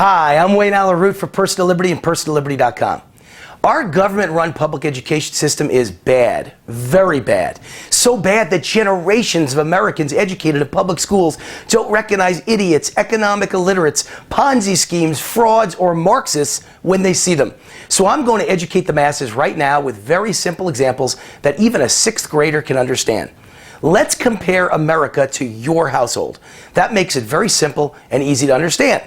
Hi, I'm Wayne Allyn for Personal Liberty and PersonalLiberty.com. Our government-run public education system is bad, very bad. So bad that generations of Americans educated in public schools don't recognize idiots, economic illiterates, Ponzi schemes, frauds, or Marxists when they see them. So I'm going to educate the masses right now with very simple examples that even a sixth grader can understand. Let's compare America to your household. That makes it very simple and easy to understand.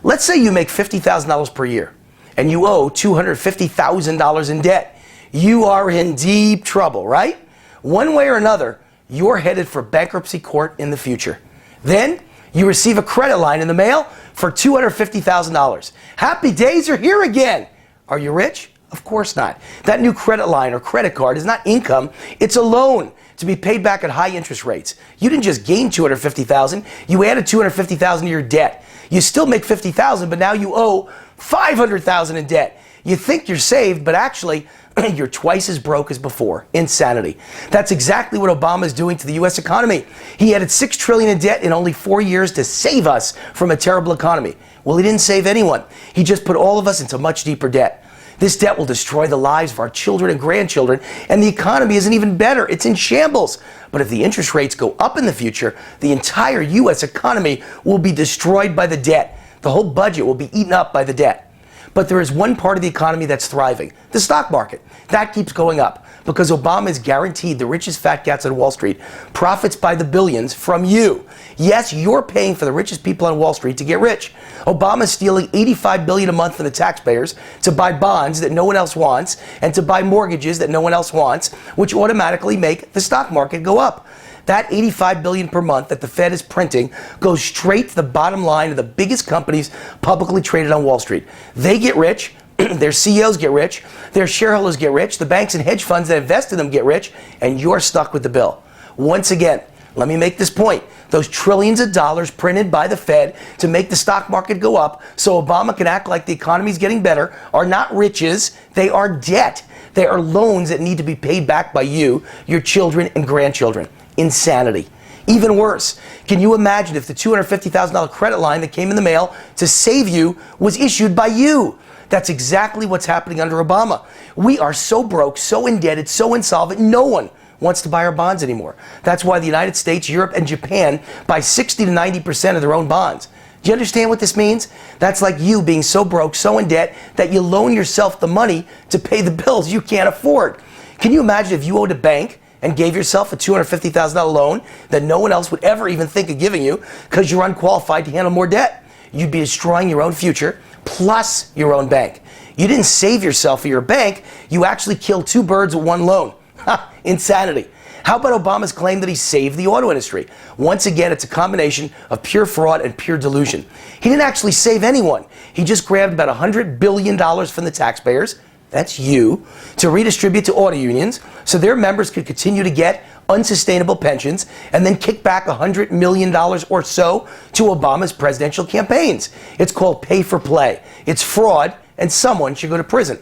Let's say you make $50,000 per year and you owe $250,000 in debt. You are in deep trouble, right? One way or another, you're headed for bankruptcy court in the future. Then you receive a credit line in the mail for $250,000. Happy days are here again. Are you rich? Of course not. That new credit line or credit card is not income, it's a loan to be paid back at high interest rates. You didn't just gain $250,000, you added $250,000 to your debt. You still make $50,000, but now you owe $500,000 in debt. You think you're saved, but actually you're twice as broke as before. Insanity. That's exactly what Obama is doing to the U.S. economy. He added $6 trillion in debt in only 4 years to save us from a terrible economy. Well, he didn't save anyone. He just put all of us into much deeper debt. This debt will destroy the lives of our children and grandchildren, and the economy isn't even better. It's in shambles. But if the interest rates go up in the future, the entire U.S. economy will be destroyed by the debt. The whole budget will be eaten up by the debt. But there is one part of the economy that's thriving, the stock market. That keeps going up because Obama is guaranteed the richest fat cats on Wall Street profits by the billions from you. Yes, you're paying for the richest people on Wall Street to get rich. Obama's stealing $85 billion a month from the taxpayers to buy bonds that no one else wants and to buy mortgages that no one else wants, which automatically make the stock market go up. That $85 billion per month that the Fed is printing goes straight to the bottom line of the biggest companies publicly traded on Wall Street. They get rich, their CEOs get rich, their shareholders get rich, the banks and hedge funds that invest in them get rich, and you're stuck with the bill. Once again, let me make this point. Those trillions of dollars printed by the Fed to make the stock market go up so Obama can act like the economy's getting better are not riches, they are debt. They are loans that need to be paid back by you, your children and grandchildren. Insanity. Even worse, can you imagine if the $250,000 credit line that came in the mail to save you was issued by you? That's exactly what's happening under Obama. We are so broke, so indebted, so insolvent, no one wants to buy our bonds anymore. That's why the United States, Europe, and Japan buy 60 to 90% of their own bonds. Do you understand what this means? That's like you being so broke, so in debt, that you loan yourself the money to pay the bills you can't afford. Can you imagine if you owed a bank and gave yourself a $250,000 loan that no one else would ever even think of giving you because you're unqualified to handle more debt? You'd be destroying your own future plus your own bank. You didn't save yourself or your bank, you actually killed two birds with one loan. Ha! Insanity. How about Obama's claim that he saved the auto industry? Once again, it's a combination of pure fraud and pure delusion. He didn't actually save anyone. He just grabbed about $100 billion from the taxpayers, that's you, to redistribute to auto unions so their members could continue to get unsustainable pensions and then kick back $100 million or so to Obama's presidential campaigns. It's called pay for play. It's fraud, and someone should go to prison.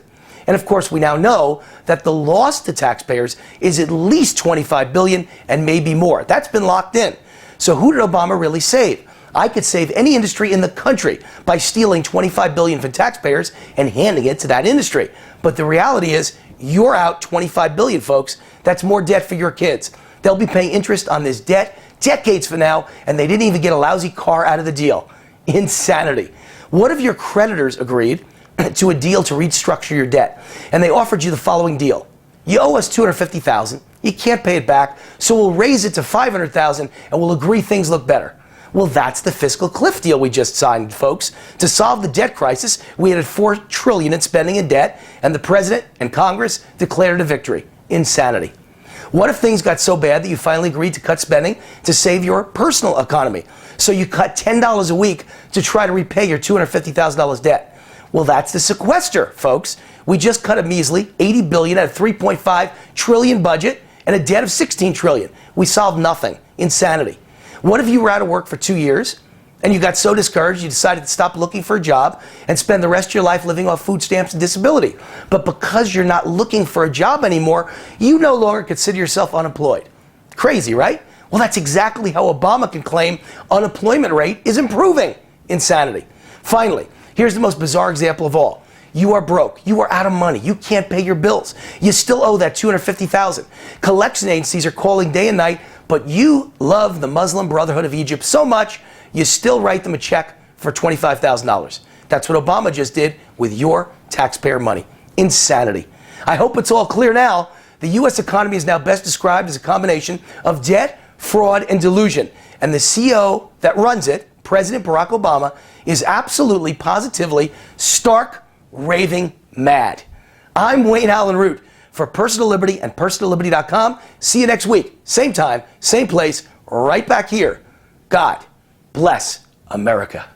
And of course, we now know that the loss to taxpayers is at least $25 billion and maybe more. That's been locked in. So who did Obama really save? I could save any industry in the country by stealing $25 billion from taxpayers and handing it to that industry. But the reality is, you're out $25 billion, folks. That's more debt for your kids. They'll be paying interest on this debt decades from now, and they didn't even get a lousy car out of the deal. Insanity. What if your creditors agreed to a deal to restructure your debt, and they offered you the following deal? You owe us $250,000. You can't pay it back, so we'll raise it to $500,000, and we'll agree things look better. Well, that's the fiscal cliff deal we just signed, folks. To solve the debt crisis, we added $4 trillion in spending in debt, and the president and Congress declared a victory. Insanity. What if things got so bad that you finally agreed to cut spending to save your personal economy? So you cut $10 a week to try to repay your $250,000 debt. Well, that's the sequester, folks. We just cut a measly $80 billion at a $3.5 trillion budget and a debt of $16 trillion. We solved nothing. Insanity. What if you were out of work for 2 years and you got so discouraged you decided to stop looking for a job and spend the rest of your life living off food stamps and disability? But because you're not looking for a job anymore, you no longer consider yourself unemployed. Crazy, right? Well, that's exactly how Obama can claim unemployment rate is improving. Insanity. Finally, here's the most bizarre example of all. You are broke. You are out of money. You can't pay your bills. You still owe that $250,000. Collection agencies are calling day and night, but you love the Muslim Brotherhood of Egypt so much, you still write them a check for $25,000. That's what Obama just did with your taxpayer money. Insanity. I hope it's all clear now. The U.S. economy is now best described as a combination of debt, fraud, and delusion. And the CEO that runs it, President Barack Obama, is absolutely, positively, stark, raving mad. I'm Wayne Allen Root for Personal Liberty and PersonalLiberty.com. See you next week. Same time, same place, right back here. God bless America.